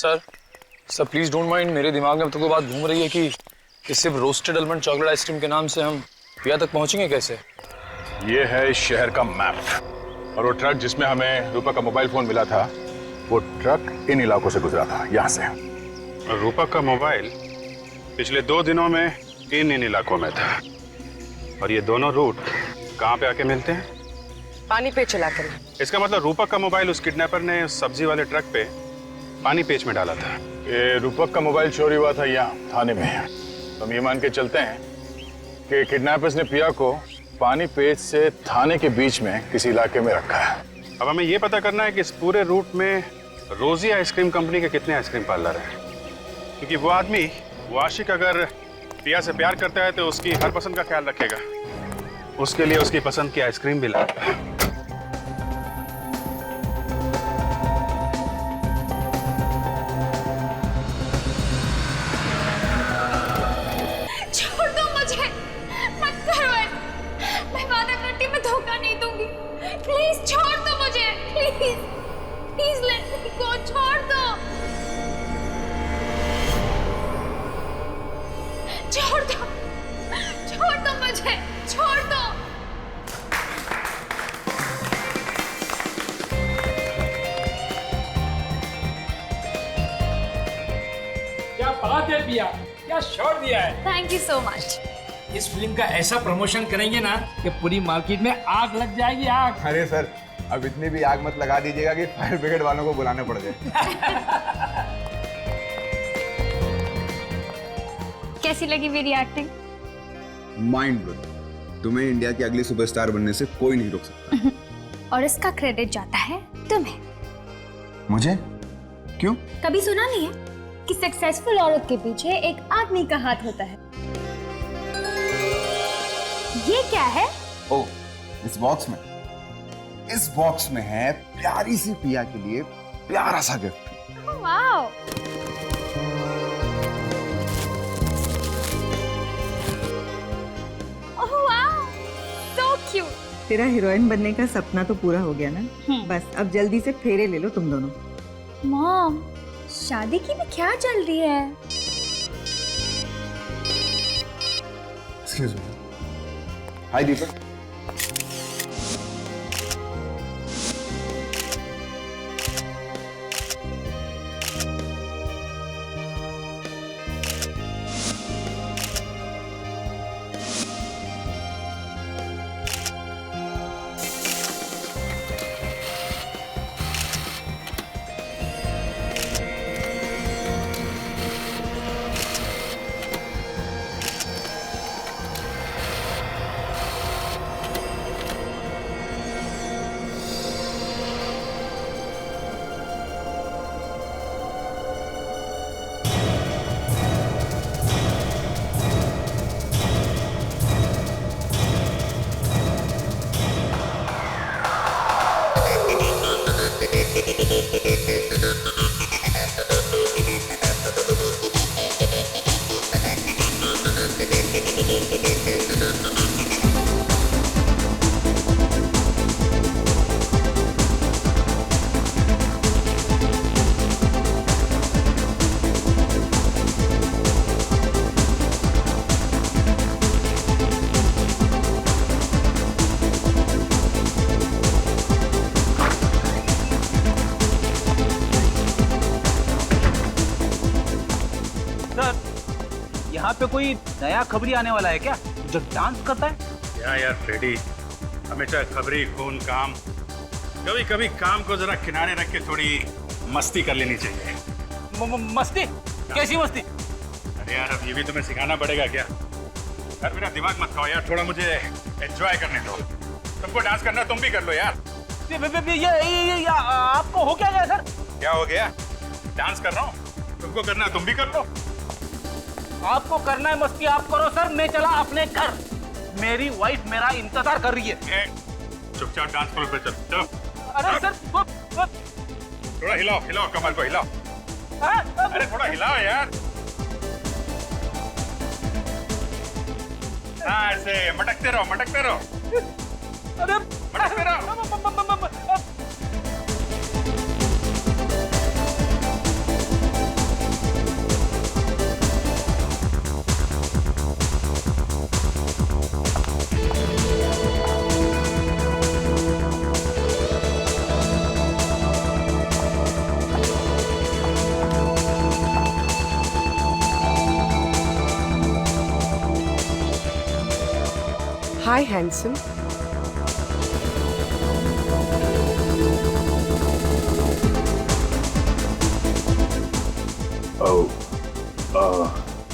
Sir please don't mind, मेरे दिमाग में अब तक वो बात घूम रही है कि सिर्फ रोस्टेड आलमंड चॉकलेट आइसक्रीम के नाम से हम पिया तक पहुंचेंगे कैसे? ये है इस शहर का मैप और वो ट्रक जिसमें हमें रूपा का मोबाइल फोन मिला था, वो ट्रक इन इलाकों से गुजरा था, यहाँ से। और रूपा का मोबाइल पिछले 2 दिनों में इन इलाकों में था। और ये दोनों रूट कहाँ पे आके मिलते हैं? पानी पे चला कर। इसका मतलब रूपक का मोबाइल उस किडनैपर ने उस सब्जी वाले ट्रक पे पानी पेच में डाला था। ये रूपक का मोबाइल चोरी हुआ था यहाँ थाने में। तो हम ये मान के चलते हैं कि किडनैपर्स ने पिया को पानी पेच से थाने के बीच में किसी इलाके में रखा है। अब हमें ये पता करना है कि इस पूरे रूट में रोजी आइसक्रीम कंपनी के कितने आइसक्रीम पार्लर हैं, क्योंकि वो आदमी, वो आशिक अगर पिया से प्यार करता है तो उसकी हर पसंद का ख्याल रखेगा। उसके लिए उसकी पसंद की आइसक्रीम भी लाएगा। छोड़ दो मुझे, मत करो ऐसा। मैं वादा करती मैं धोखा नहीं दूंगी। प्लीज छोड़ दो मुझे, प्लीज प्लीज लेट मी गो, छोड़ दो, छोड़ दो, छोड़ दो मुझे, छोड़ दो। क्या बात है पिया, क्या शॉट दिया है। Thank you so much. इस फिल्म का ऐसा प्रमोशन करेंगे ना कि पूरी मार्केट में आग लग जाएगी, आग। अरे सर, अब इतनी भी आग मत लगा दीजिएगा कि फायर ब्रिगेड वालों को बुलाने पड़ जाए। कैसी लगी मेरी एक्टिंग? Mind blowing. तुम्हें इंडिया की अगली सुपरस्टार बनने से कोई नहीं रोक सकता। और इसका क्रेडिट जाता है तुम्हें। मुझे? क्यों? कभी सुना नहीं है कि सक्सेसफुल औरत के पीछे एक आदमी का हाथ होता है? ये क्या है? ओ, इस बॉक्स में है प्यारी सी पिया के लिए प्यारा सा gift. Wow! Oh wow! So cute. तेरा हीरोइन बनने का सपना तो पूरा हो गया ना? बस अब जल्दी से फेरे ले लो तुम दोनों। मॉम, शादी की भी क्या चल रही है? Excuse me. हाय दीपक। यहाँ पे कोई नया खबरी आने वाला है क्या, जो डांस करता है? क्या यार फ्रेडी, हमेशा खबरी खून काम। कभी कभी काम को जरा किनारे रख के थोड़ी मस्ती कर लेनी चाहिए। मस्ती? कैसी मस्ती? अरे यार, अब ये भी तुम्हें सिखाना पड़ेगा क्या? यार मेरा दिमाग मत खाओ यार, थोड़ा मुझे एंजॉय करने दो। तुमको डांस करना है, तुम भी कर लो यार। ये आपको हो क्या गया सर? क्या हो गया? डांस कर रहा हूँ, तुमको करना है तुम भी कर लो। आपको करना है मस्ती आप करो सर, मैं चला अपने घर। मेरी वाइफ मेरा इंतजार कर रही है। चुपचाप डांस फ्लोर पे चल, चलो। अरे सर थोड़ा हिलाओ, हिलाओ कमर को हिलाओ। अरे थोड़ा हिलाओ यार। हाँ ऐसे मटकते रहो, मटकते रहो। अरे मटकते रहो। हाय हैंडसम।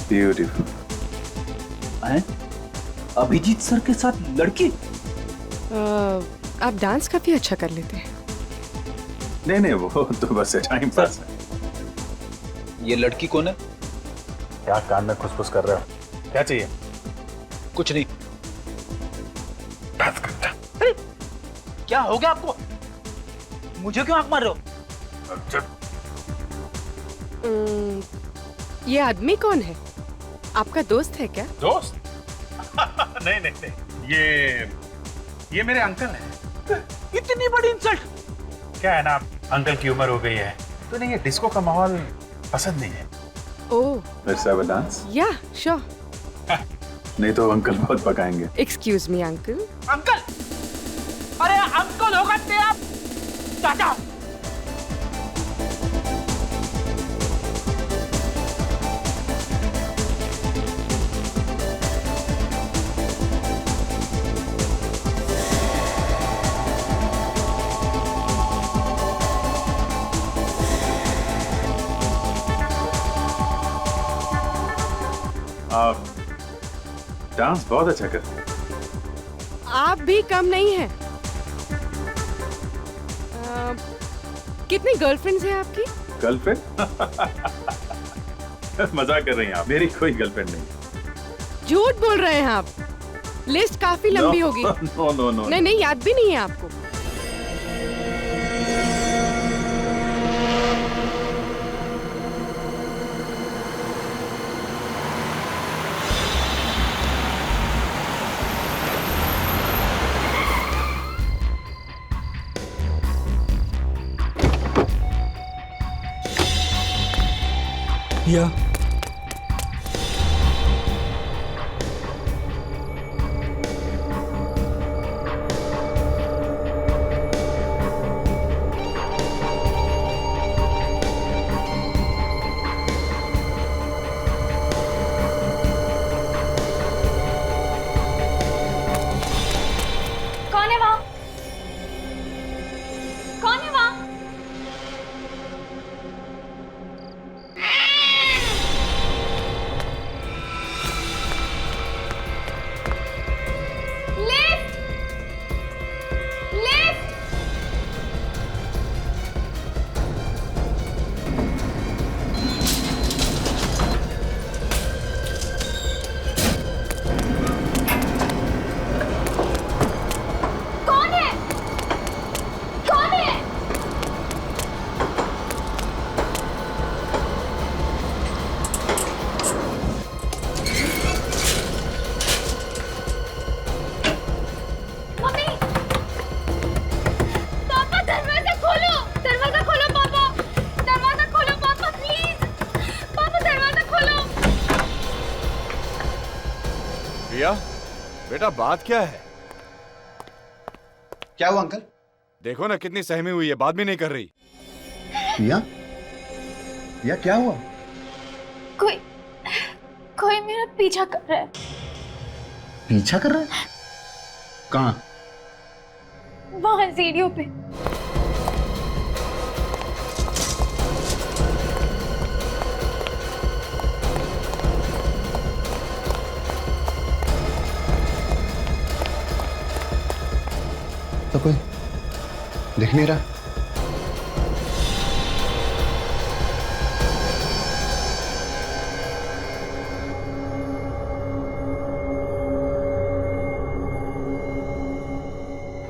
ब्यूटीफुल। अभिजीत सर के साथ लड़की? आप डांस काफी अच्छा कर लेते हैं। नहीं, वो तो बस टाइम पास है। ये लड़की कौन है? क्या कान में खुसफुस कर रहे हो? क्या चाहिए? कुछ नहीं। अरे क्या हो गया आपको? मुझे क्यों आंख मार रहे हो? ये आदमी कौन है? आपका दोस्त है क्या? दोस्त? नहीं, ये मेरे अंकल हैं। इतनी बड़ी इंसल्ट! क्या है ना, अंकल की उम्र हो गई है तो नहीं, ये डिस्को का माहौल पसंद नहीं है। ओह, Let's have a dance? या श्योर। नहीं तो अंकल बहुत पकाएंगे। Excuse me uncle. अंकल! अरे अंकल होगा ते आप चाचा। आप डांस बहुत अच्छा करते हैं। आप भी कम नहीं हैं। कितनी गर्लफ्रेंड्स हैं आपकी? गर्लफ्रेंड? मजाक कर रही हैं आप। मेरी कोई गर्लफ्रेंड नहीं। झूठ बोल रहे हैं आप। लिस्ट काफी लंबी होगी। नो। नहीं, याद भी नहीं है आपको। या कौन है वहाँ? कौन है वहाँ? लिफ्ट! लिफ्ट! कौन है? कौन है? मम्मी! पापा दरवाजा खोलो! दरवाजा खोलो पापा! दरवाजा खोलो पापा प्लीज! पापा दरवाजा खोलो! प्रिया, बेटा बात क्या है? क्या हुआ अंकल? देखो ना कितनी सहमी हुई है, बात भी नहीं कर रही। या क्या हुआ? कोई मेरा पीछा कर रहा है। पीछा कर रहा है? कहाँ? वहां सीढ़ियों पे। तो कोई दिख नहीं रहा।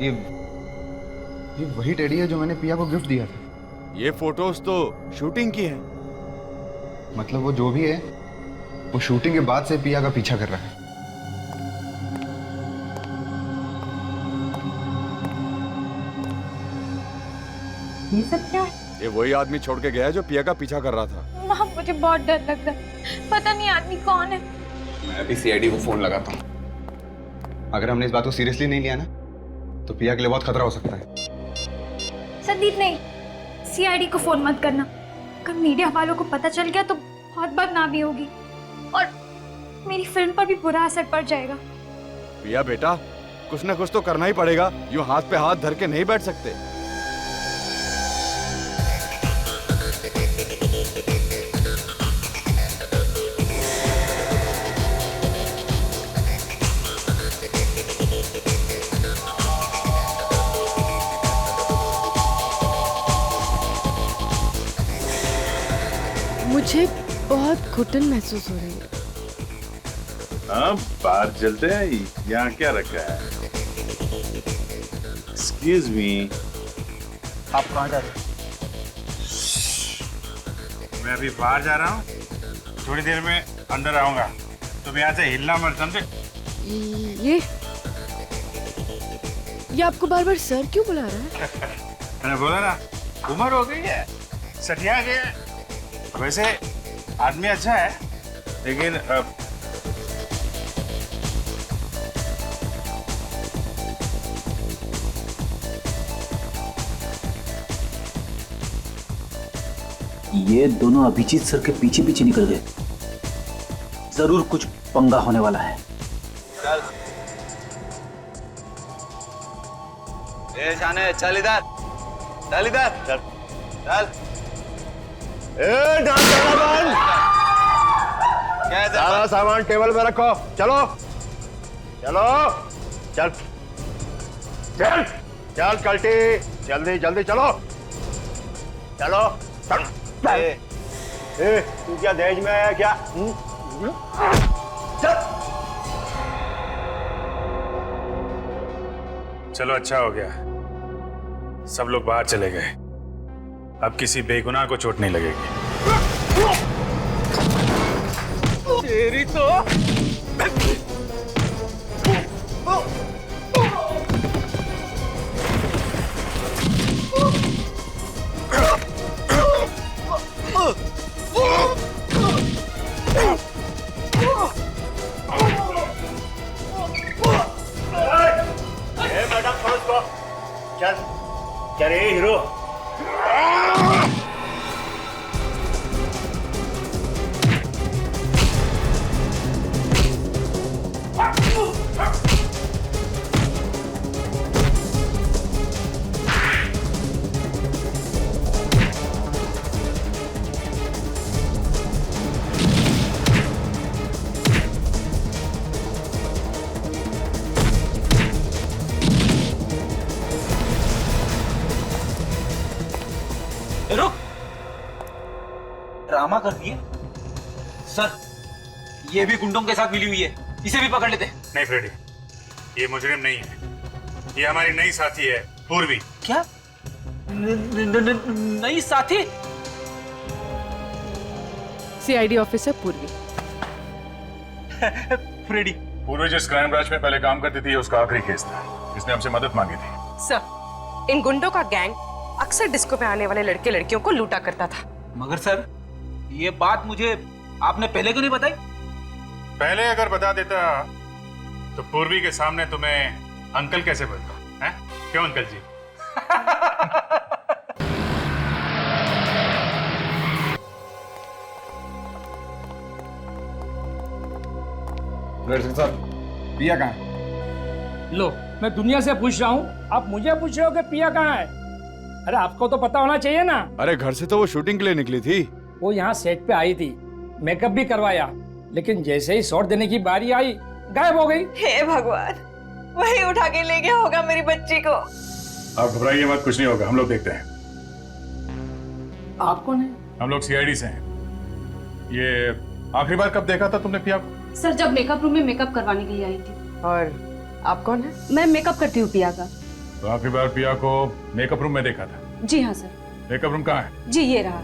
ये वही टेडी है जो मैंने पिया को गिफ्ट दिया था। ये फोटोज तो शूटिंग की है। मतलब वो जो भी है वो शूटिंग के बाद से पिया का पीछा कर रहा है। ये सब क्या है? ये वही आदमी छोड़ के गया है जो पिया का पीछा कर रहा था। माँ मुझे बहुत डर लग रहा है। पता नहीं आदमी कौन है। मैं अभी सीआईडी को फोन लगाता हूँ। अगर हमने इस बात को सीरियसली नहीं लिया ना तो पिया के लिए बहुत खतरा हो सकता है। संदीप नहीं, सीआईडी को फोन मत करना। अगर मीडिया वालों को पता चल गया तो बहुत बदनामी होगी और मेरी फिल्म पर भी बुरा असर पड़ जाएगा। पिया बेटा, कुछ ना कुछ तो करना ही पड़ेगा। यूं हाथ पे हाथ धर के नहीं बैठ सकते। मुझे बहुत घुटन महसूस हो रही है। हाँ, बाहर चलते हैं। यहाँ क्या रखा है? एक्सक्यूज मी, आप कहाँ जा रहे हैं? मैं अभी बाहर जा रहा हूँ, थोड़ी देर में अंदर आऊंगा। तुम यहाँ से हिलना मत, समझे? ये आपको बार बार सर क्यों बुला रहा है? मैंने बोला ना, उम्र हो गई है, सठिया गया है। वैसे आदमी अच्छा है, लेकिन ये दोनों अभिजीत सर के पीछे पीछे निकल गए। जरूर कुछ पंगा होने वाला है। शाने चल इधर, चल इधर, चल चल। सारा सामान टेबल पे रखो। चलो चलो चल चल चल कल्टी, जल्दी जल्दी चलो चलो चल। तू क्या दहेज में है क्या? चल। चलो अच्छा हो गया, सब लोग बाहर चले गए। अब किसी बेगुनाह को चोट नहीं लगेगी। तेरी तो मैडम समझ को चल चल हीरो। रुक, ड्रामा कर दिए सर। ये भी गुंडों के साथ मिली हुई है, इसे भी पकड़ लेते। नहीं फ्रेडी, ये मुजरिम नहीं है, ये हमारी नई साथी है पूर्वी। क्या? नई साथी? सीआईडी ऑफिसर पूर्वी। फ्रेडी। पूर्वी जिस क्राइम ब्रांच में पहले काम करती थी, उसका आखिरी केस था। इसने हमसे मदद मांगी थी। सर, इन गुंडों का गैंग अक्सर डिस्को पे आने वाले लड़के लड़कियों को लूटा करता था। मगर सर, ये बात मुझे आपने पहले क्यों नहीं बताई? पहले अगर बता देता तो पूर्वी के सामने तुम्हें अंकल कैसे बोलता है? क्यों अंकल जी? साहब, पिया कहाँ है? लो, मैं दुनिया से पूछ रहा हूँ, आप मुझे पूछ रहे हो कि पिया कहाँ है? अरे आपको तो पता होना चाहिए ना। अरे घर से तो वो शूटिंग के लिए निकली थी। वो यहाँ सेट पे आई थी, मेकअप भी करवाया, लेकिन जैसे ही शॉट देने की बारी आई, गायब हो गई। हे भगवान, वही उठा के ले गया होगा मेरी बच्ची को। आप घबराइए मत, कुछ नहीं होगा, हम लोग देखते हैं। आप कौन है? हम लोग सीआईडी से हैं। ये आखिरी बार कब देखा था तुमने पिया को? सर, जब मेकअप रूम में मेकअप करवाने के लिए आई थी। और आप कौन है? मैं मेकअप करती हूँ पिया का। तो आखिरी बार पिया को मेकअप रूम में देखा था? जी हाँ सर। मेकअप रूम कहाँ है? जी ये रहा।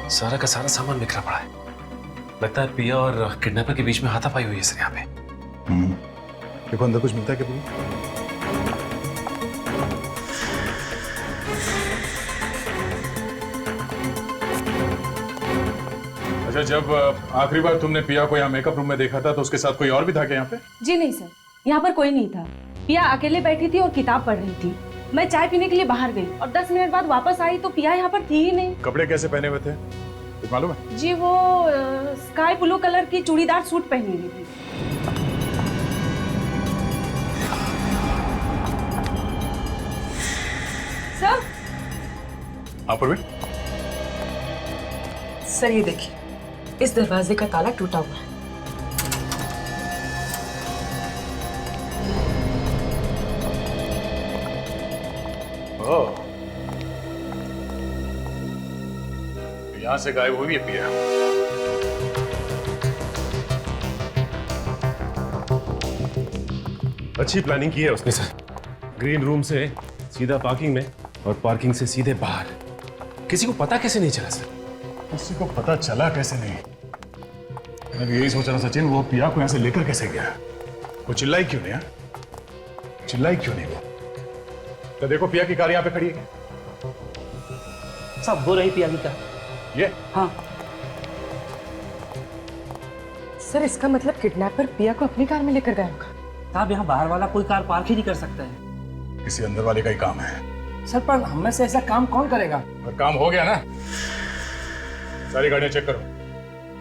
सारा का सारा सामान बिखरा पड़ा है। लगता है पिया और किडनैपर के बीच में हाथापाई हुई है सर यहाँ पे। देखो अंदर कुछ मिलता है क्या? अच्छा, जब आखिरी बार तुमने पिया को यहाँ मेकअप रूम में देखा था तो उसके साथ कोई और भी था क्या यहाँ पे? जी नहीं सर, यहाँ पर कोई नहीं था। पिया अकेले बैठी थी और किताब पढ़ रही थी। मैं चाय पीने के लिए बाहर गई और 10 मिनट बाद वापस आई तो पिया यहाँ पर थी ही नहीं। कपड़े कैसे पहने हुए थे कुछ मालूम है? जी वो स्काई ब्लू कलर की चूड़ीदार सूट पहनी हुई थी। सर हाँ प्रवीण, सर ये देखिए, इस दरवाजे का ताला टूटा हुआ है। ओह, यहां से गायब हुई है पिया। अच्छी प्लानिंग की है उसने सर। ग्रीन रूम से सीधा पार्किंग में और पार्किंग से सीधे बाहर। किसी को पता कैसे नहीं चला सर? किसी को पता चला कैसे नहीं? मैं भी यही सोच रहा सचिन, वो पिया को यहां से लेकर कैसे गया? वो चिल्लाई क्यों नहीं? चिल्लाई क्यों नहीं वो? तो देखो पिया की कार यहाँ पे खड़ी है। सब हो रही पिया की कार। ये? हाँ सर इसका मतलब किडनैपर पिया को अपनी कार में लेकर गया होगा। साहब यहाँ बाहर वाला कोई कार पार्क ही नहीं कर सकता है। किसी अंदर वाले का ही काम है। सर पर हम में से ऐसा काम कौन करेगा? और काम हो गया ना, सारी गाड़ियां चेक करो।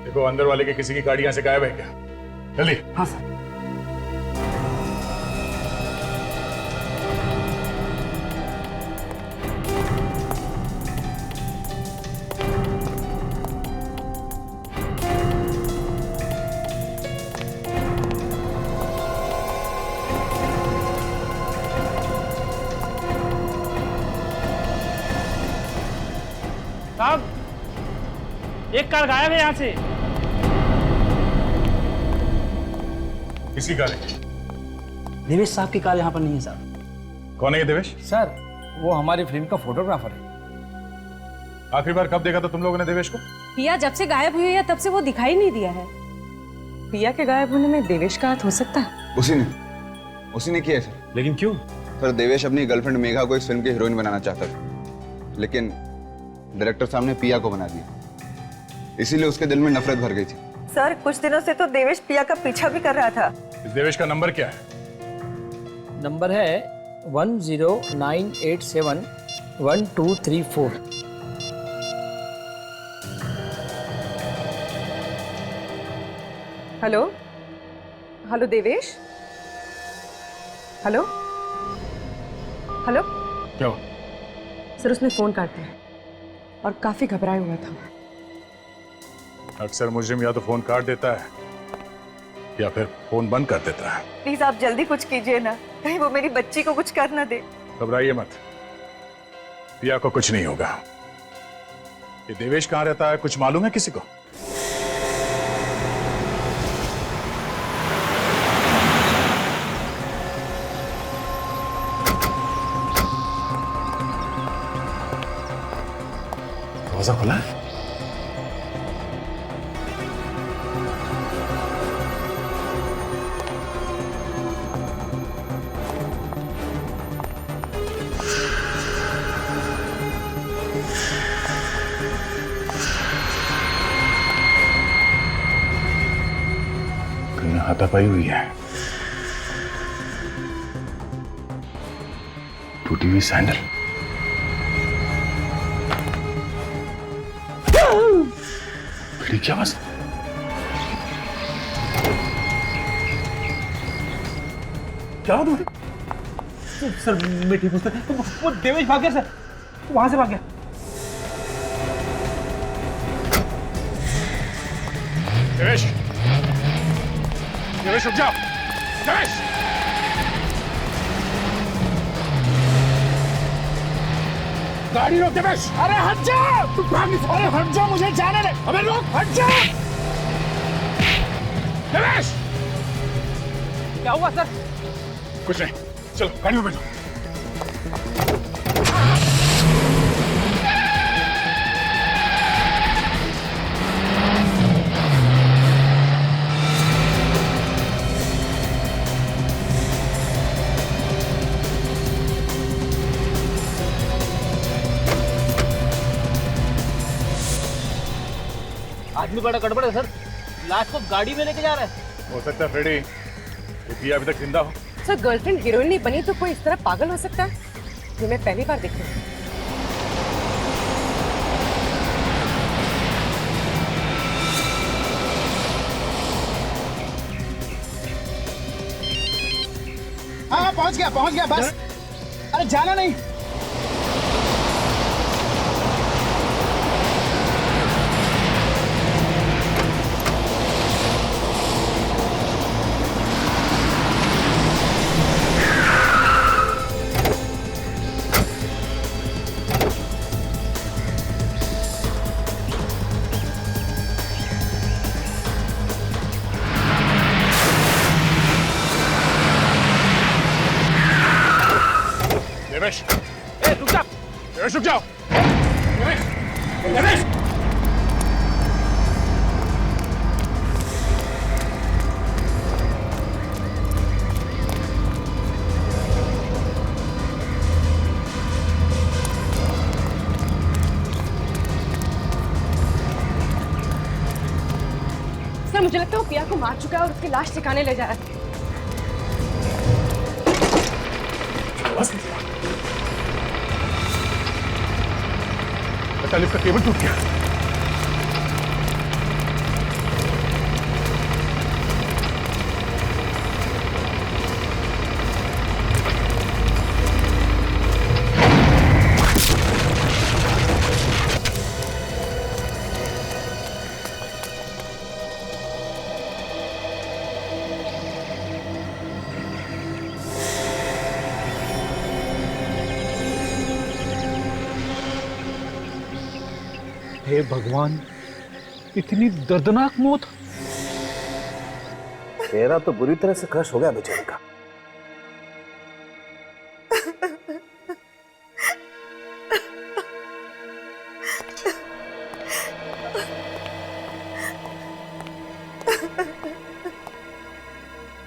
देखो अंदर वाले की किसी की गाड़ी यहां से गायब है क्या? जल्दी। हाँ सर। साहब एक कार गायब है यहाँ से। किसकी कार है? देवेश साहब की कार यहाँ पर नहीं है साहब। कौन है ये देवेश? सर वो हमारी फिल्म का फोटोग्राफर है। आखिरी बार कब देखा था तुम लोगों ने देवेश को? पिया जब से गायब हुई है तब से वो दिखाई नहीं दिया है। पिया के गायब होने में देवेश का हाथ हो सकता है? उसी ने किया सर। लेकिन क्यों? सर देवेश अपनी गर्लफ्रेंड मेघा को इस फिल्म की हीरोइन बनाना चाहता था, लेकिन डायरेक्टर साहब ने पिया को बना दिया। इसीलिए उसके दिल में नफरत भर गई थी। सर कुछ दिनों से तो देवेश पिया का पीछा भी कर रहा था। इस देवेश का नंबर क्या है? नंबर है 109871234। Hello hello Devesh, hello hello. क्या हुआ? सर उसने फोन काट दिया और काफी घबराया हुआ था। अक्सर मुजरिम या तो फोन काट देता है या फिर फोन बंद कर देता है। प्लीज आप जल्दी कुछ कीजिए ना, कहीं वो मेरी बच्ची को कुछ कर ना दे। घबराइए मत, पिया को कुछ नहीं होगा। ये देवेश कहाँ रहता है कुछ मालूम है किसी को? दरवाजा खुला है? हाथापाई हुई है। टूटी हुई सैंडल। खिड़की की आवाज। क्या हुआ? सर मैं ठीक हूँ सर। वो देवेश भाग गया सर, वहां से भाग गया। देवेश, देवेश रुक जाओ। देवेश, गाड़ी रोक देवेश। अरे हट जा, तू भाग नहीं सकता। अरे हट जा, मुझे जाने दे। अबे रोक, हट जा। देवेश, क्या हुआ सर? कुछ नहीं, चलो गाड़ी में बैठो। आदमी बड़ा गड़बड़ है सर, लाश को गाड़ी में लेके जा रहा है। हो सकता है फ्रेडी ये पिया अभी तक जिंदा हो। सर गर्लफ्रेंड हीरोइन नहीं बनी तो कोई इस तरह पागल हो सकता है? ये मैं पहली बार देख रही हूँ। हाँ पहुंच गया बस। अरे जाना नहीं। देवेश, रुक जा। देवेश रुक जाओ। देवेश सर मुझे लगता है वो पिया को मार चुका है और उसकी लाश ठिकाने ले जा रहा है। बता, लिफ्ट का केबल टूट गया। हे भगवान, इतनी दर्दनाक मौत। चेहरा तो बुरी तरह से क्रश हो गया बेचारे का।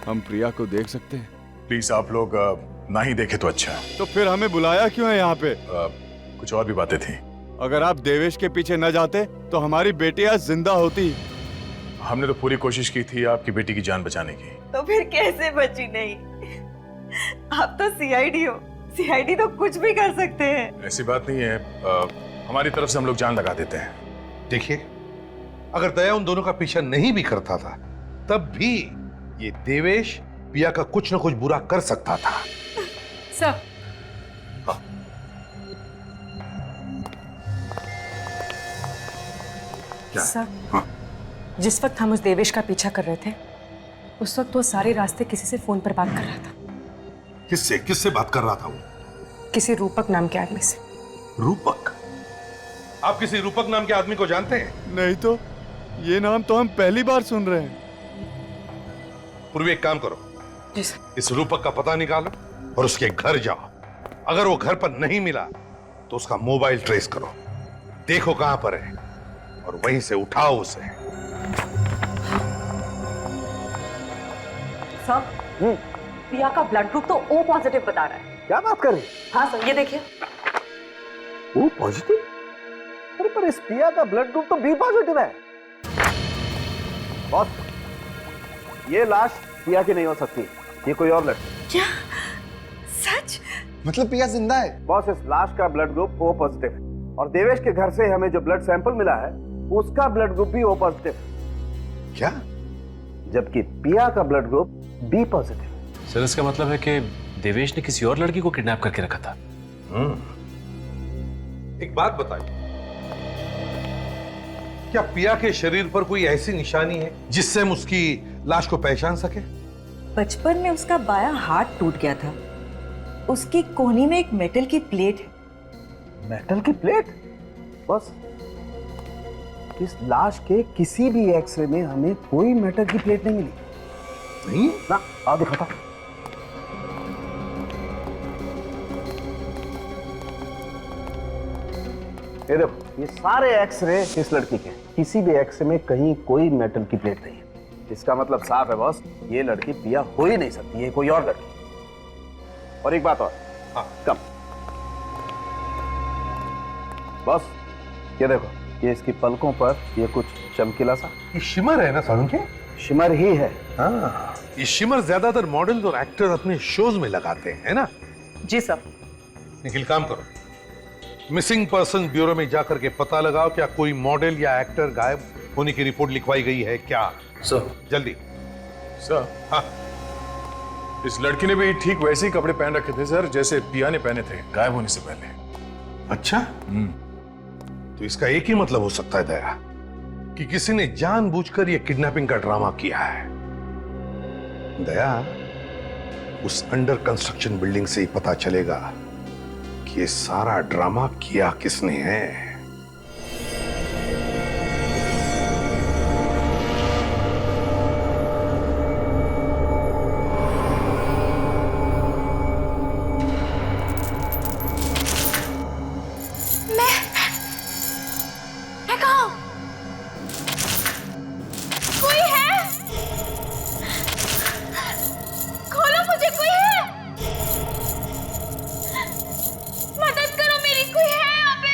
हम प्रिया को देख सकते हैं? प्लीज आप लोग ना ही देखे तो अच्छा। तो फिर हमें बुलाया क्यों है यहाँ पे? कुछ और भी बातें थी। अगर आप देवेश के पीछे न जाते तो हमारी बेटी आज जिंदा होती। हमने तो पूरी कोशिश की थी आपकी बेटी की जान बचाने की। तो फिर कैसे बची नहीं? आप तो सीआईडी हो, सीआईडी तो कुछ भी कर सकते हैं। ऐसी बात नहीं है, हमारी तरफ से हम लोग जान लगा देते हैं। देखिए, अगर दया उन दोनों का पीछा नहीं भी करता था तब भी ये देवेश पिया का कुछ न कुछ बुरा कर सकता था। सर सर, जिस वक्त हम उस देवेश का पीछा कर रहे थे उस वक्त वो सारे रास्ते किसी से फोन पर बात कर रहा था। किससे बात कर रहा था वो? किसी रूपक नाम के आदमी से। रूपक? आप किसी रूपक नाम के आदमी को जानते हैं? नहीं तो, ये नाम तो हम पहली बार सुन रहे हैं। पूर्वी एक काम करो, जी सर। इस रूपक का पता निकालो और उसके घर जाओ। अगर वो घर पर नहीं मिला तो उसका मोबाइल ट्रेस करो, देखो कहां पर है और वहीं से उठाओ उसे। सर, पिया का ब्लड ग्रुप तो O पॉजिटिव बता रहा है। क्या बात कर रही? हाँ सर, ये देखिए। O positive? अरे पर इस पिया का ब्लड ग्रुप तो B पॉजिटिव है। बॉस, ये लाश पिया की नहीं हो सकती, ये कोई और लड़की। क्या? सच? मतलब पिया जिंदा है? बॉस, इस लाश का ब्लड ग्रुप O पॉजिटिव है और देवेश के घर से हमें जो ब्लड सैंपल मिला है उसका ब्लड ग्रुप भी O पॉजिटिव है। क्या? जबकि पिया का blood group B positive. Sir, इसका मतलब है कि देवेश ने किसी और लड़की को किडनैप करके रखा था। एक बात बताइए, क्या पिया के शरीर पर कोई ऐसी निशानी है जिससे हम उसकी लाश को पहचान सके? बचपन में उसका बायां हाथ टूट गया था, उसकी कोहनी में एक मेटल की प्लेट है। मेटल की प्लेट? बस इस लाश के किसी भी एक्सरे में हमें कोई मेटल की प्लेट नहीं मिली। नहीं ना, आओ दिखाता। ये देखो, ये सारे एक्सरे इस लड़की के, किसी भी एक्सरे में कहीं कोई मेटल की प्लेट नहीं है। इसका मतलब साफ है बॉस, ये लड़की पिया हो ही नहीं सकती, ये कोई और लड़की। और एक बात और, हाँ कम बॉस, ये देखो, ये इसकी पलकों पर ये कुछ चमकीला सा, ये शिमर है ना सारुण के? शिमर ही है। हाँ, ये शिमर ज्यादातर मॉडल और एक्टर अपने शोज में लगाते हैं, है ना? जी सर। निखिल, काम करो, मिसिंग पर्सन ब्यूरो में जाकर के पता लगाओ क्या कोई मॉडल या एक्टर गायब होने की रिपोर्ट लिखवाई गई है क्या। सर। जल्दी। सर। हाँ। इस लड़की ने भी ठीक वैसे ही कपड़े पहन रखे थे सर, जैसे पिया ने पहने थे गायब होने से पहले। अच्छा। तो इसका एक ही मतलब हो सकता है दया, कि किसी ने जानबूझकर यह किडनैपिंग का ड्रामा किया है। दया, उस अंडर कंस्ट्रक्शन बिल्डिंग से ही पता चलेगा कि ये सारा ड्रामा किया किसने है। मैं कहाँ हूँ? कोई है? खोलो मुझे, कोई है? मदद करो मेरी, कोई है यहाँ पे?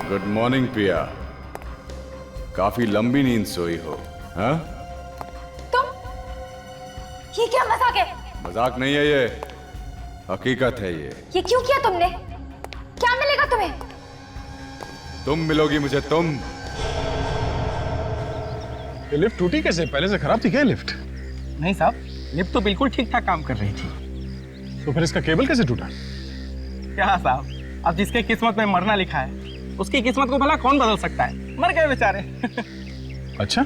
गुड मॉर्निंग पिया, काफी लंबी नींद सोई हो। हाँ, ये क्या मजाक है? मजाक नहीं है ये, हकीकत है ये। ये क्यों किया तुमने? क्या मिलेगा तुम्हें? तुम मिलोगी मुझे, तुम। ये लिफ्ट टूटी कैसे? पहले से खराब थी क्या लिफ्ट? नहीं साहब, लिफ्ट तो बिल्कुल ठीक ठाक काम कर रही थी। तो फिर इसका केबल कैसे टूटा? क्या साहब, अब जिसके किस्मत में मरना लिखा है उसकी किस्मत को भला कौन बदल सकता है? मर गए बेचारे। अच्छा,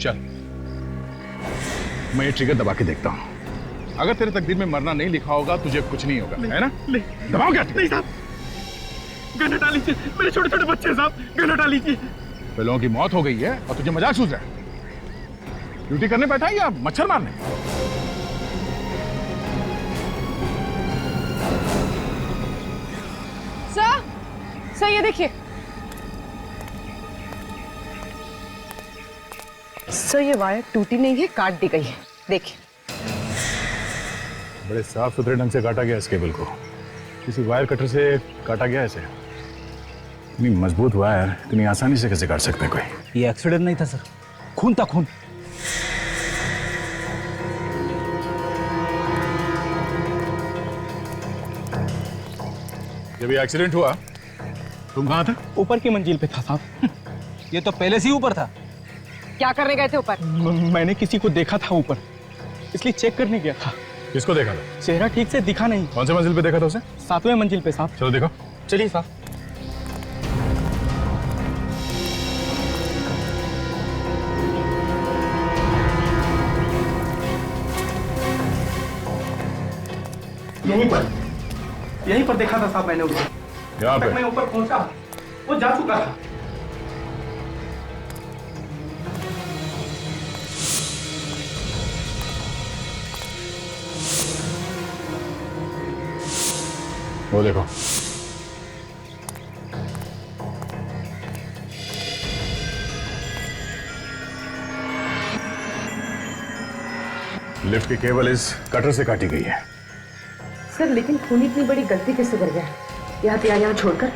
चल मैं ये ट्रिगर दबा के देखता हूँ। अगर तेरे तकदीर में मरना नहीं लिखा होगा, तुझे कुछ नहीं होगा, है ना? दबाओ क्या? नहीं साहब, गन हटा लीजिए, मेरे छोटे छोटे बच्चे साहब, गन हटा लीजिए। लोगों की मौत हो गई है और तुझे मजाक सूझ रहा है? ड्यूटी करने बैठा है या मच्छर मारने? सर ये देखिए सर, ये वायर टूटी नहीं है, काट दी गई है। देखिए, बड़े साफ सुथरे ढंग से काटा गया इस केबल को, किसी वायर कटर से काटा गया ऐसे। इतनी मजबूत वायर इतनी आसानी से कैसे काट सकते हैं कोई? ये एक्सीडेंट नहीं था सर, खून था, खून। जब ये एक्सीडेंट हुआ तुम कहाँ थे? ऊपर की मंजिल पे था साहब। ये तो पहले से ही ऊपर था। क्या करने गए थे ऊपर? मैंने किसी को देखा था ऊपर, इसलिए चेक करने गया था। किसको देखा था? चेहरा ठीक से दिखा नहीं। कौन से मंजिल पे देखा था उसे? 7वें मंजिल पे साहब। चलो देखो। चलिए साहब। यहीं पर देखा था साहब मैंने उसे। यहाँ पे? मैं ऊपर पहुंचा, वो जा चुका था। वो देखो, लिफ्ट की केबल इस कटर से काटी गई है। सर लेकिन खून इतनी बड़ी गलती कैसे कर गया? यहाँ पे यहाँ छोड़कर?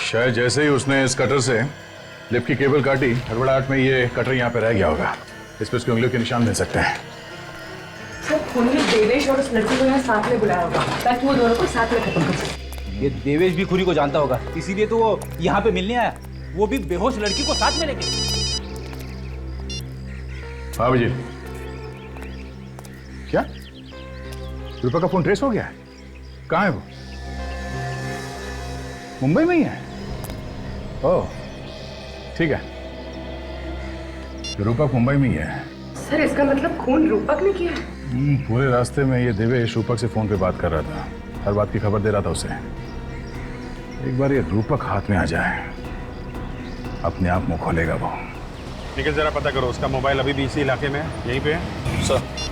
शायद जैसे ही उसने इस कटर से लिफ्ट की केबल काटी, हड़बड़ाहट में ये कटर यहाँ पे रह गया होगा। इस पर उसकी उंगलियों के निशान मिल सकते हैं। सर खून ने देवेश और उस लड़की को यहाँ साथ में बुलाया होगा ताकि वो दोनों को साथ में खत्म कर सके। ये देवेश भी खुरी को जानता होगा, इसीलिए तो वो यहाँ पे मिलने आया, वो भी बेहोश लड़की को साथ में लेके। हाँ जी, क्या रूपा का फोन ट्रेस हो गया है? कहाँ है वो? मुंबई में ही है? ओह ठीक है, रूपक मुंबई में ही है। सर इसका मतलब खून रूपक ने किया? पूरे रास्ते में ये देवेश रूपक से फोन पे बात कर रहा था, हर बात की खबर दे रहा था उसे। एक बार ये रूपक हाथ में आ जाए, अपने आप मुंह खोलेगा वो। निखिल जरा पता करो, उसका मोबाइल अभी भी इसी इलाके में है, यहीं पे है? सर।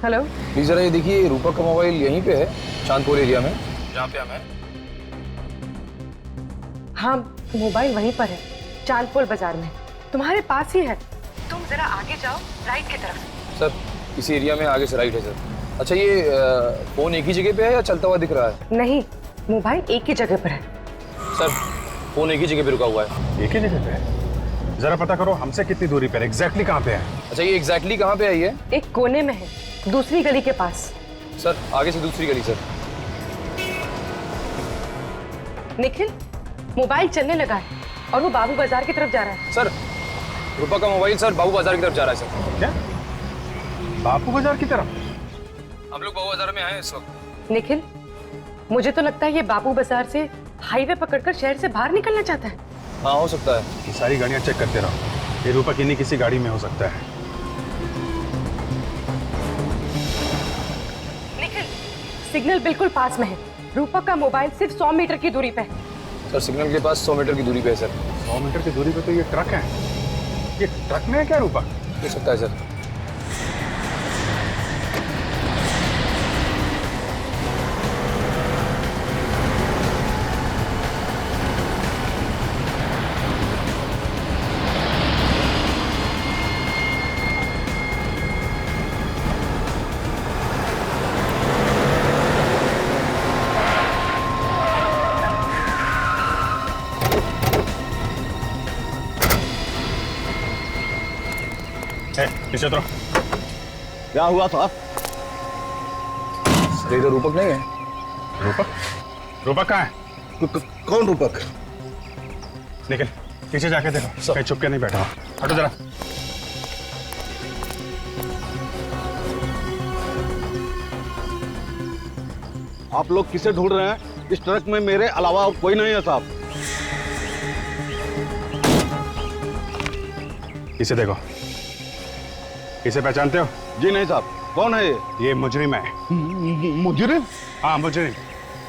हेलो, प्लीज जरा ये देखिए, रूपक का मोबाइल यहीं पे है, चांदपुर एरिया में, जहाँ पे हम हैं। हाँ मोबाइल वहीं पर है, चांदपुर बाजार में, तुम्हारे पास ही है। तुम जरा आगे जाओ, राइट की तरफ। सर इसी एरिया में आगे से राइट है सर। अच्छा ये फोन एक ही जगह पे है या चलता हुआ दिख रहा है? नहीं, मोबाइल एक ही जगह पर है। सर फोन एक ही जगह पे रुका हुआ है। एक ही जगह पे है? जरा पता करो हमसे कितनी दूरी पर, एग्जैक्टली कहाँ पे है? अच्छा ये एग्जैक्टली कहाँ पे है ये? एक कोने में है, दूसरी गली के पास। सर आगे से दूसरी गली सर। निखिल, मोबाइल चलने लगा है और वो बाबू बाजार की तरफ जा रहा है। सर रूपा का मोबाइल सर बाबू बाजार की तरफ जा रहा है सर। क्या? बापू बाजार की तरफ? हम लोग बाबू बाजार में आए हैं इस वक्त। निखिल, मुझे तो लगता है ये बाबू बाजार से हाईवे पकड़कर शहर से बाहर निकलना चाहता है। हाँ हो सकता है। ये सारी गाड़ियां चेक करते रहो, ये रूपा किन्हीं किसी गाड़ी में हो सकता है। निखिल, सिग्नल बिल्कुल पास में है। रूपा का मोबाइल सिर्फ 100 मीटर की दूरी पे है। सर सिग्नल के पास 100 मीटर की दूरी पे है सर। 100 मीटर की दूरी पे तो ये ट्रक है। ये ट्रक में है क्या रूपा? हो सकता है सर। पीछे उतरो। क्या हुआ साहब? सर इधर रूपक नहीं है। रूपक? रूपक कहाँ है? कौन रूपक? निकल पीछे जाके देखो, कहीं छुप के नहीं बैठा। हटो जरा। आप लोग किसे ढूंढ रहे हैं? इस ट्रक में मेरे अलावा कोई नहीं है साहब। इसे देखो, इसे पहचानते हो? जी नहीं साहब। कौन है ये मुजरिम है। मुजरिम? हाँ मुजरिम,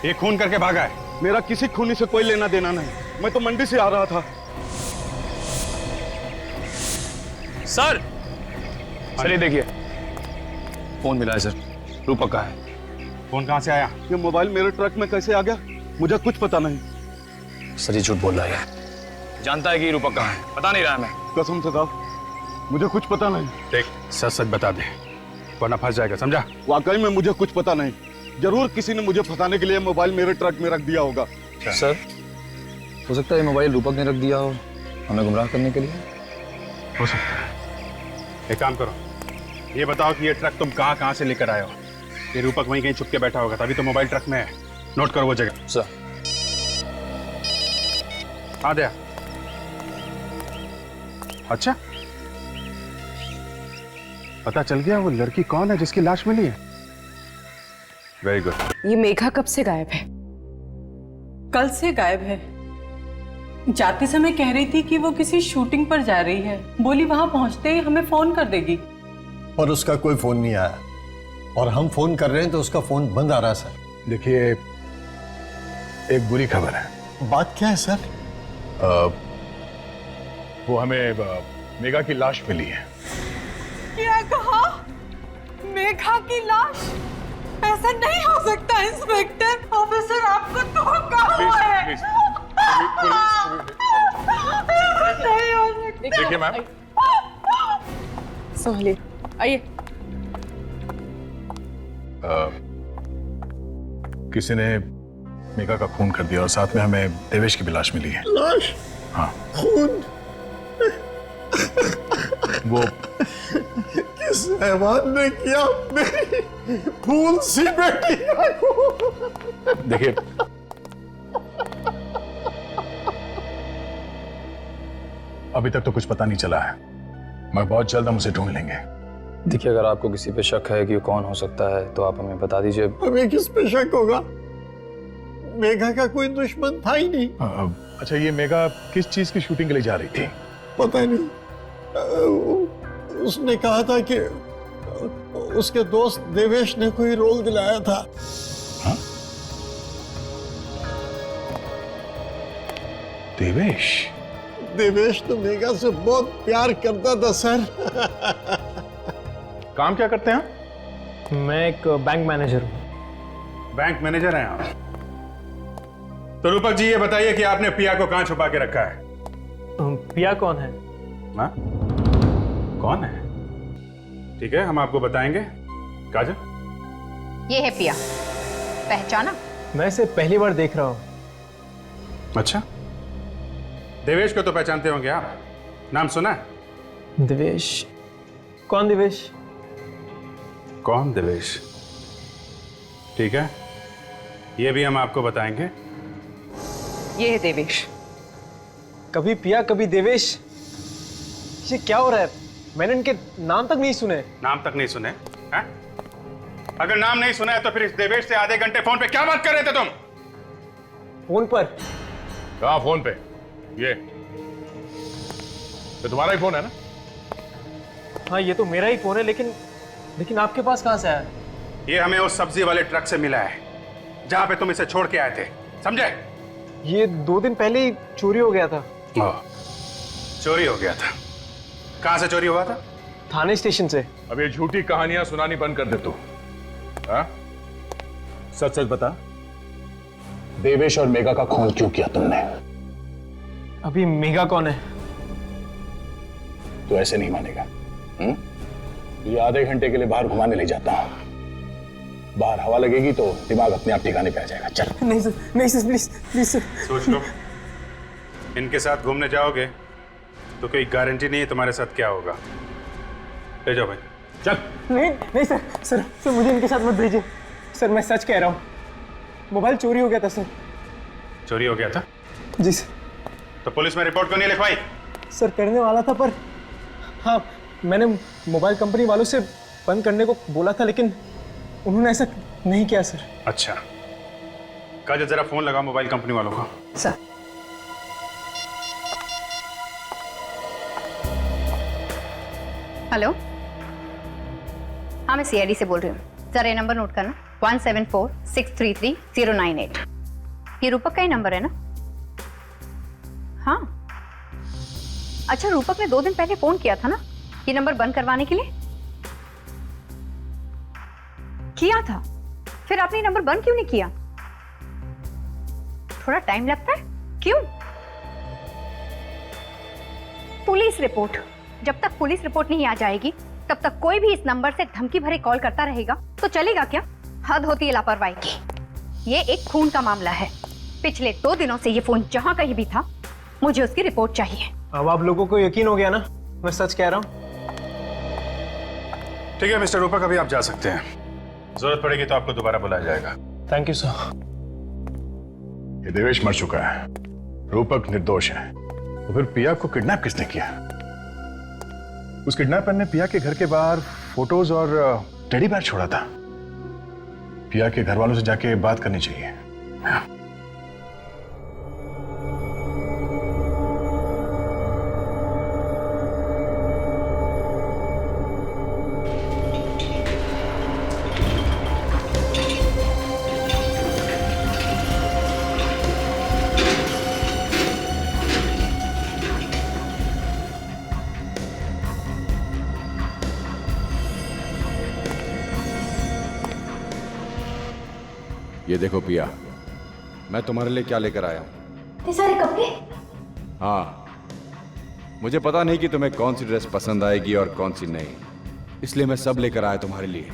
ये खून करके भागा है। मेरा किसी खूनी से कोई लेना देना नहीं, मैं तो मंडी से आ रहा था। सर चलिए देखिए फोन मिला है सर। रूपक का है। फोन कहाँ से आया? ये मोबाइल मेरे ट्रक में कैसे आ गया मुझे कुछ पता नहीं। सर ये झूठ बोल रहा है। जानता है कि रूपक कहाँ है, पता नहीं रहा मैं। कसम से साहब मुझे कुछ पता नहीं। देख सच सच बता दे वरना फंस जाएगा, समझा? वाकई में मुझे कुछ पता नहीं। जरूर किसी ने मुझे फंसाने के लिए मोबाइल मेरे ट्रक में रख दिया होगा। सर हो सकता है मोबाइल रूपक ने रख दिया हो हमें गुमराह करने के लिए। हो सकता है। एक काम करो, ये बताओ कि ये ट्रक तुम कहाँ से लेकर आए हो? ये रूपक वहीं कहीं छुप के बैठा होगा, तभी तो मोबाइल ट्रक में है। नोट करो वो जगह। सर हाँ दया। अच्छा पता चल गया वो लड़की कौन है जिसकी लाश मिली है? Very good. ये मेघा कब से गायब है? कल से गायब है। जाते समय कह रही थी कि वो किसी शूटिंग पर जा रही है। बोली वहां पहुंचते ही हमें फोन कर देगी। पर उसका कोई फोन नहीं आया और हम फोन कर रहे हैं तो उसका फोन बंद आ रहा है सर। देखिए एक बुरी खबर है। बात क्या है सर? वो हमें मेघा की लाश मिली है। क्या कहा? मेघा की लाश? ऐसा नहीं हो सकता इंस्पेक्टर। ऑफिसर आपको धोखा हुआ है। नहीं हो सकता। देखिए मैम, संभालिए, आइए। किसी ने मेघा का खून कर दिया और साथ में हमें देवेश की भी लाश मिली है। लाश? हाँ। खून? वो किस हैवान ने किया मेरी फूल सी बेटी को? देखिए अभी तक तो कुछ पता नहीं चला है, मगर बहुत जल्द हम उसे ढूंढ लेंगे। देखिए अगर आपको किसी पे शक है कि वो कौन हो सकता है तो आप हमें बता दीजिए। हमें किस पे शक होगा? मेघा का कोई दुश्मन था ही नहीं। अच्छा ये मेघा किस चीज की शूटिंग के लिए जा रही थी? पता नहीं। उसने कहा था कि उसके दोस्त देवेश ने कोई रोल दिलाया था। हाँ? देवेश? देवेश तो मेघा से बहुत प्यार करता था सर। काम क्या करते हैं? मैं एक बैंक मैनेजर हूँ। बैंक मैनेजर हैं आप? तो रूपक जी ये बताइए कि आपने पिया को कहां छुपा के रखा है? पिया कौन है? हाँ? कौन है? ठीक है, हम आपको बताएंगे। काजल, ये है पिया, पहचाना? मैं इसे पहली बार देख रहा हूँ। अच्छा, देवेश को तो पहचानते होंगे आप, नाम सुना है? देवेश? कौन देवेश? कौन देवेश? ठीक है, ये भी हम आपको बताएंगे। ये है देवेश। कभी पिया कभी देवेश, ये क्या हो रहा है? मैंने इनके नाम तक नहीं सुने। नाम तक नहीं सुने हैं? अगर नाम नहीं सुना है तो फिर इस देवेश से आधे घंटे फोन पे क्या बात कर रहे थे तुम? फोन पर? कहाँ फोन पे? ये तुम्हारा ही फोन है ना? हाँ, ये तो मेरा ही फोन है, लेकिन आपके पास कहाँ से आया? ये हमें उस सब्जी वाले ट्रक से मिला है जहां पे तुम इसे छोड़ के आए थे, समझे? ये 2 दिन पहले ही चोरी हो गया था। चोरी हो गया था? कहां से चोरी हुआ था? थाने स्टेशन से। अब ये झूठी कहानियां सुनानी बंद कर दे तू। सच सच बता, देवेश और मेघा का खून क्यों किया तुमने? अभी मेघा कौन है? तू ऐसे नहीं मानेगा। ये आधे घंटे के लिए बाहर घुमाने ले जाता हूं। बाहर हवा लगेगी तो दिमाग अपने आप ठिकाने पे आ जाएगा। चल। नहीं सर, नहीं सर, प्लीज प्लीज सर। सोच लो, इनके साथ घूमने जाओगे तो कोई गारंटी नहीं है तुम्हारे साथ क्या होगा। ले जाओ भाई, चल। नहीं नहीं सर, सर मुझे इनके साथ मत भेजिए सर, मैं सच कह रहा हूँ। मोबाइल चोरी हो गया था सर। चोरी हो गया था? जी सर। तो पुलिस में रिपोर्ट क्यों नहीं लिखवाई? सर करने वाला था, पर हाँ, मैंने मोबाइल कंपनी वालों से बंद करने को बोला था, लेकिन उन्होंने ऐसा नहीं किया सर। अच्छा, काजल जरा फोन लगाओ मोबाइल कंपनी वालों को। सर। हेलो, हाँ मैं सीआईडी से बोल रही हूँ। जरा ये नंबर नोट करना, 1746333098। ये रूपक का ही नंबर है ना? हाँ। अच्छा, रूपक ने 2 दिन पहले फोन किया था ना ये नंबर बंद करवाने के लिए? किया था? फिर आपने ये नंबर बंद क्यों नहीं किया? थोड़ा टाइम लगता है, क्यों? पुलिस रिपोर्ट, जब तक पुलिस रिपोर्ट नहीं आ जाएगी तब तक कोई भी इस नंबर से धमकी भरे कॉल करता रहेगा तो चलेगा क्या? हद होती है लापरवाही की। ये एक खून का मामला है। पिछले 2 दिनों से ये फोन जहां कहीं भी था, मुझे उसकी रिपोर्ट चाहिए। अब आप लोगों को यकीन हो गया ना, मैं सच कह रहा हूँ। ठीक है मिस्टर रूपक, अभी आप जा सकते हैं। जरूरत पड़ेगी तो आपको दोबारा बुलाया जाएगा। Thank you sir. ये देवेश मर चुका है, रूपक निर्दोष है। तो फिर पिया को किडनैप किसने किया? उस किडनैपर ने पिया के घर के बाहर फोटोज और टेडी बेयर छोड़ा था। पिया के घर वालों से जाके बात करनी चाहिए। ये देखो पिया, मैं तुम्हारे लिए क्या लेकर आया हूं। ये सारे कपड़े? हाँ, मुझे पता नहीं कि तुम्हें कौन सी ड्रेस पसंद आएगी और कौन सी नहीं, इसलिए मैं सब लेकर आया तुम्हारे लिए।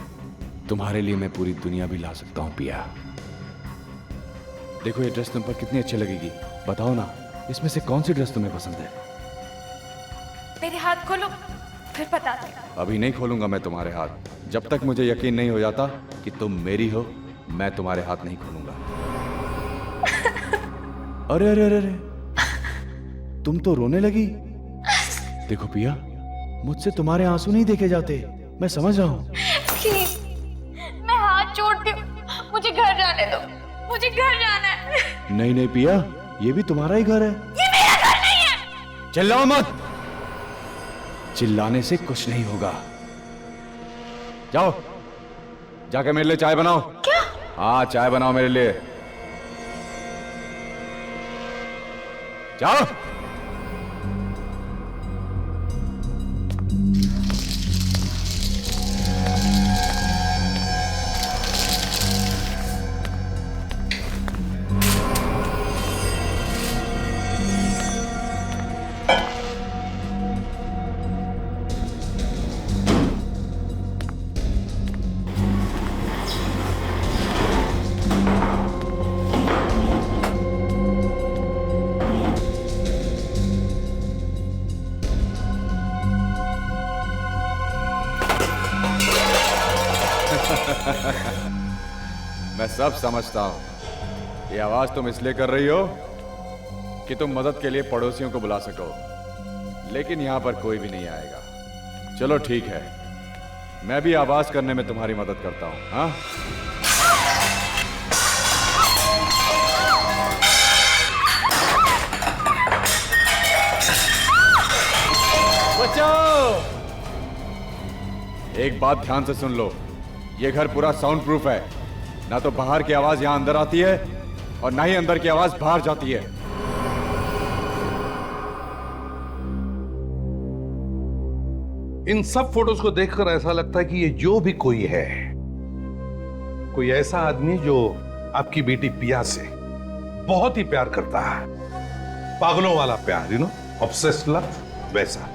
तुम्हारे लिए मैं पूरी दुनिया भी ला सकता हूं पिया। देखो ये ड्रेस तुम पर कितनी अच्छी लगेगी, बताओ ना इसमें से कौन सी ड्रेस तुम्हें पसंद है? मेरे हाथ खोलो, फिर बता दो। अभी नहीं खोलूंगा मैं तुम्हारे हाथ, जब तक मुझे यकीन नहीं हो जाता कि तुम मेरी हो, मैं तुम्हारे हाथ नहीं खोलूंगा। अरे अरे अरे अरे, तुम तो रोने लगी। देखो पिया, मुझसे तुम्हारे आंसू नहीं देखे जाते, मैं समझ रहा हूं। प्लीज, मैं हाथ जोड़ती हूँ, मुझे घर जाने दो, मुझे घर जाना है। नहीं नहीं पिया, ये भी तुम्हारा ही घर है। ये मेरा घर नहीं है। चिल्लाओ मत, चिल्लाने से कुछ नहीं होगा। जाओ जाके मेरे लिए चाय बनाओ। क्या? हाँ, चाय बनाओ मेरे लिए, जाओ। मैं सब समझता हूं। ये आवाज तुम इसलिए कर रही हो कि तुम मदद के लिए पड़ोसियों को बुला सको, लेकिन यहां पर कोई भी नहीं आएगा। चलो ठीक है, मैं भी आवाज करने में तुम्हारी मदद करता हूं। हाँ, बचाओ। एक बात ध्यान से सुन लो, ये घर पूरा साउंड प्रूफ है। ना तो बाहर की आवाज यहां अंदर आती है और ना ही अंदर की आवाज बाहर जाती है। इन सब फोटोज को देखकर ऐसा लगता है कि ये जो भी कोई है, कोई ऐसा आदमी जो आपकी बेटी पिया से बहुत ही प्यार करता है, पागलों वाला प्यार, यू नो, ऑब्सेस्ड लव, वैसा।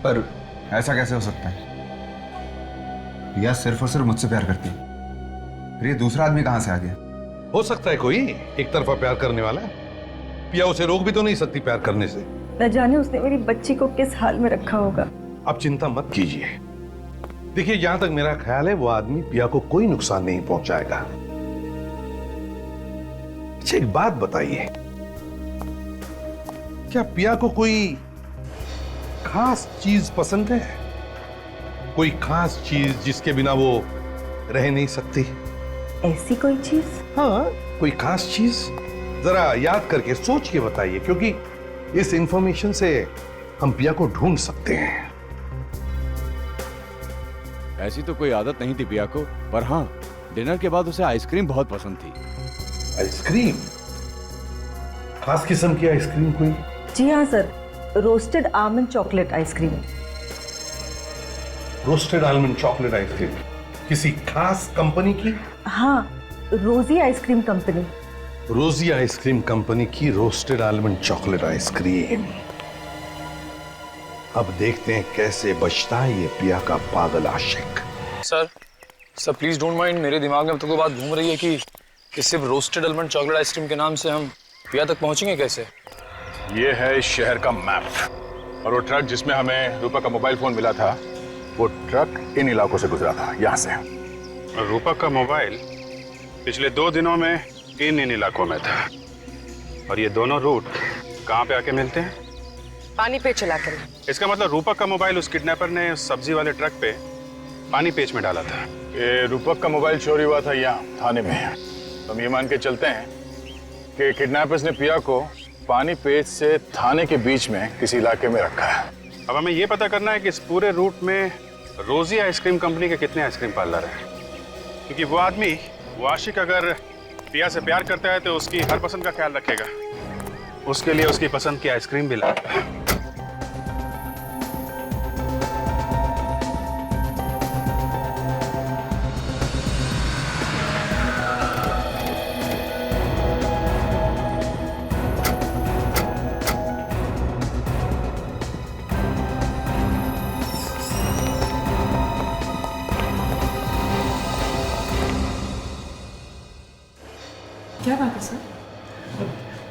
पर ऐसा कैसे हो सकता है? पिया सिर्फ और सिर्फ मुझसे प्यार करती है, फिर ये दूसरा आदमी कहां से आ गया? हो सकता है कोई एक तरफा प्यार करने वाला। पिया उसे रोक भी तो नहीं सकती प्यार करने से। न जाने उसने मेरी बच्ची को किस हाल में रखा होगा। आप चिंता मत कीजिए। देखिए, जहां तक मेरा ख्याल है वो आदमी पिया को कोई नुकसान नहीं पहुंचाएगा। अच्छा, एक बात बताइए, क्या पिया को कोई खास चीज पसंद है? कोई खास चीज जिसके बिना वो रह नहीं सकती? ऐसी कोई चीज? हाँ, कोई खास चीज जरा याद करके सोच के बताइए, क्योंकि इस इंफॉर्मेशन से हम पिया को ढूंढ सकते हैं। ऐसी तो कोई आदत नहीं थी पिया को, पर हाँ, डिनर के बाद उसे आइसक्रीम बहुत पसंद थी। आइसक्रीम? खास किस्म की आइसक्रीम कोई? जी हाँ sir, roasted almond chocolate ice cream. Roasted almond chocolate ice cream किसी खास कंपनी की? हाँ, रोजी आइसक्रीम कंपनी। रोजी आइसक्रीम कंपनी की रोस्टेड आलमंड चॉकलेट आइसक्रीम। अब देखते हैं कैसे बचता है ये पिया का पागल आशिक। सर प्लीज डोंट माइंड, मेरे दिमाग में अब तक वो बात घूम रही है कि सिर्फ रोस्टेड आलमंड चॉकलेट आइसक्रीम के नाम से हम पिया तक पहुंचेंगे कैसे? ये है इस शहर का मैप, और वो ट्रक जिसमें हमें रूपा का मोबाइल फोन मिला था, वो ट्रक इन इलाकों से गुजरा था, यहाँ से। और रूपा का मोबाइल पिछले 2 दिनों में इन इलाकों में था। और ये दोनों रूट कहाँ पे आके मिलते हैं? पानी पे चला कर। इसका मतलब रूपक का मोबाइल उस किडनैपर ने सब्जी वाले ट्रक पे पानी पेच में डाला था। ये रूपक का मोबाइल चोरी हुआ था यहाँ थाने में। तो हम ये मान के चलते हैं कि किडनैपर्स ने पिया को पानी पेच से थाने के बीच में किसी इलाके में रखा है। अब हमें ये पता करना है कि इस पूरे रूट में रोजी आइसक्रीम कंपनी के कितने आइसक्रीम पार्लर हैं, क्योंकि वो आदमी, वो आशिक, अगर पिया से प्यार करता है तो उसकी हर पसंद का ख्याल रखेगा, उसके लिए उसकी पसंद की आइसक्रीम भी लाएगा। क्या बात है सर?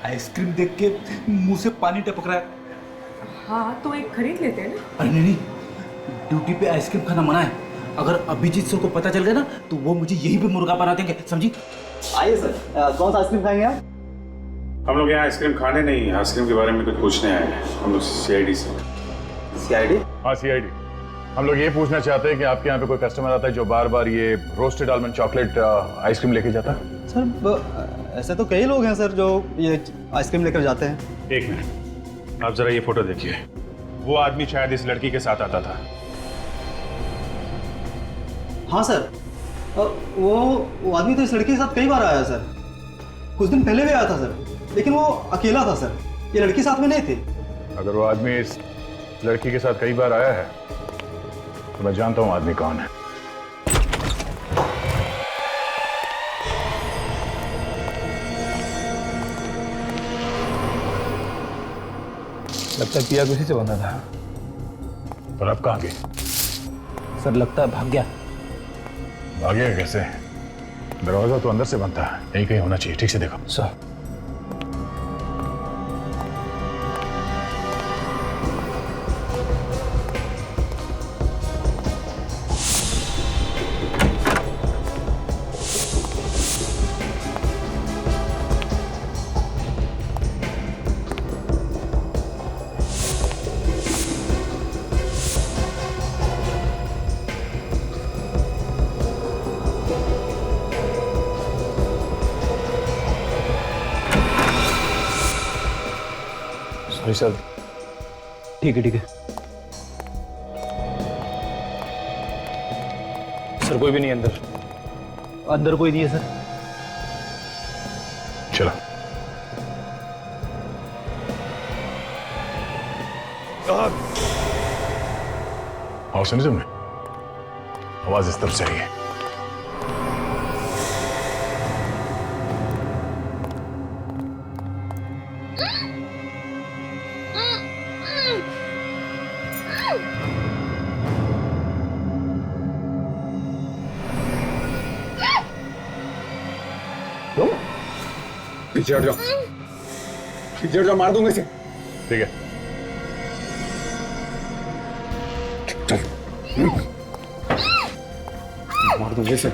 आइसक्रीम देख के मुंह से पानी टपक रहा है। हाँ, तो एक खरीद लेते हैं ना। अरे नहीं, ड्यूटी पे आइसक्रीम खाना मना है। अगर अभिजीत सर को पता चल गया ना तो वो मुझे यहीं पे मुर्गा बना देंगे, समझी? आइए सर, कौन सा आइसक्रीम खाएंगे आप? हम लोग यहाँ आइसक्रीम खाने नहीं, आइसक्रीम के बारे में कुछ पूछने आए हैं। हम लोग सीआईडी से। सीआईडी? हाँ, सीआईडी। हम लोग ये पूछना चाहते हैं कि आपके यहाँ पे कोई कस्टमर आता है जो बार बार ये रोस्टेड आलमंड चॉकलेट आइसक्रीम लेके जाता है? सर, ऐसे तो कई लोग हैं सर जो ये आइसक्रीम लेकर जाते हैं। एक मिनट, आप जरा ये फोटो देखिए। वो आदमी शायद इस लड़की के साथ आता था। हाँ सर, वो आदमी तो इस लड़की के साथ कई बार आया सर। कुछ दिन पहले भी आया था सर, लेकिन वो अकेला था सर, ये लड़की साथ में नहीं थी। अगर वो आदमी इस लड़की के साथ कई बार आया है तो मैं जानता हूँ आदमी कौन है। लगता है पिया किसी से बंधा था। पर अब कहाँ गई? सर लगता है भाग गया। भागेगा कैसे? दरवाजा तो अंदर से बनता है, यही कहीं होना चाहिए। ठीक से देखो सर। Sorry sir. ठीक है ठीक है। सर कोई भी नहीं अंदर। अंदर कोई नहीं है सर। चलो। और सुनी तुमने? आवाज इस तरफ से आई है। पीछे हट जाओ, पीछे हट जाओ, मार दूंगा इसे। ठीक है। मार दूंगा इसे।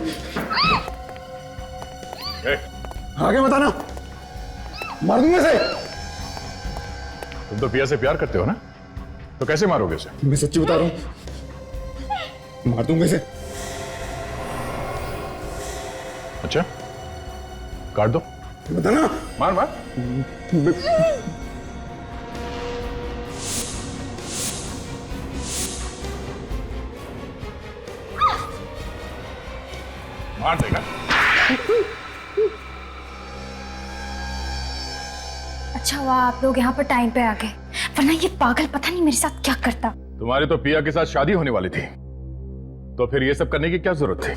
आगे बताना, मार दूंगा इसे। तुम तो पिया से प्यार करते हो ना, तो कैसे मारोगे इसे? मैं सच्ची बता रहा हूं, मार दूंगा इसे। अच्छा, काट दो। बताना। मार मार। मार देगा। अच्छा हुआ आप लोग यहाँ पर टाइम पे आ गए, वरना ये पागल पता नहीं मेरे साथ क्या करता। तुम्हारी तो पिया के साथ शादी होने वाली थी, तो फिर ये सब करने की क्या जरूरत थी?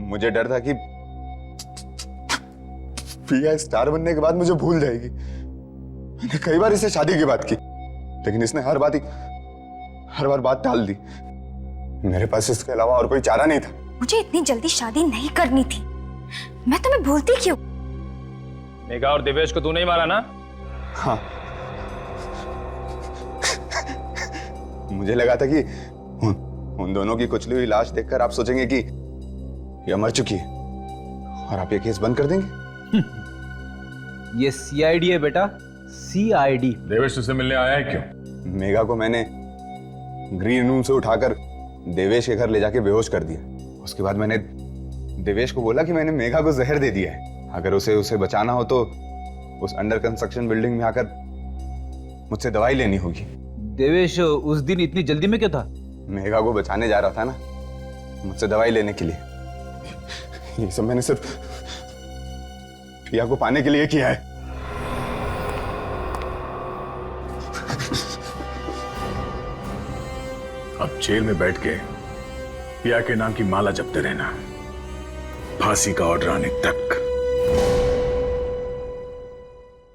मुझे डर था कि पिया स्टार बनने के बाद मुझे भूल जाएगी। मैंने कई बार इससे शादी की बात की, लेकिन इसने हर बार बात टाल दी। मेरे पास इसके अलावा और कोई चारा नहीं था। मुझे इतनी जल्दी शादी नहीं करनी थी। मैं तुम्हें भूलती क्यों? मेघा और देवेश को तूने ही मारा ना? हाँ। मुझे लगा था कि उन दोनों की कुचली हुई लाश देखकर आप सोचेंगे कि यह मर चुकी है और आप ये केस बंद कर देंगे। ये सीआईडी है बेटा, सीआईडी। देवेश तुझसे मिलने आया है क्यों? मेघा को मैंने ग्रीन रूम से उठाकर देवेश के घर ले जाके बेहोश कर दिया। उसके बाद मैंने देवेश को बोला कि मैंने मेघा को जहर दे दिया है, अगर उसे बचाना हो तो उस अंडर कंस्ट्रक्शन बिल्डिंग में आकर मुझसे दवाई लेनी होगी। देवेश उस दिन इतनी जल्दी में क्यों था? मेघा को बचाने जा रहा था ना, मुझसे दवाई लेने के लिए। ये सब मैंने सिर्फ पिया को पाने के लिए किया है। अब जेल में बैठ के पिया के नाम की माला जपते रहना, फांसी का ऑर्डर आने तक।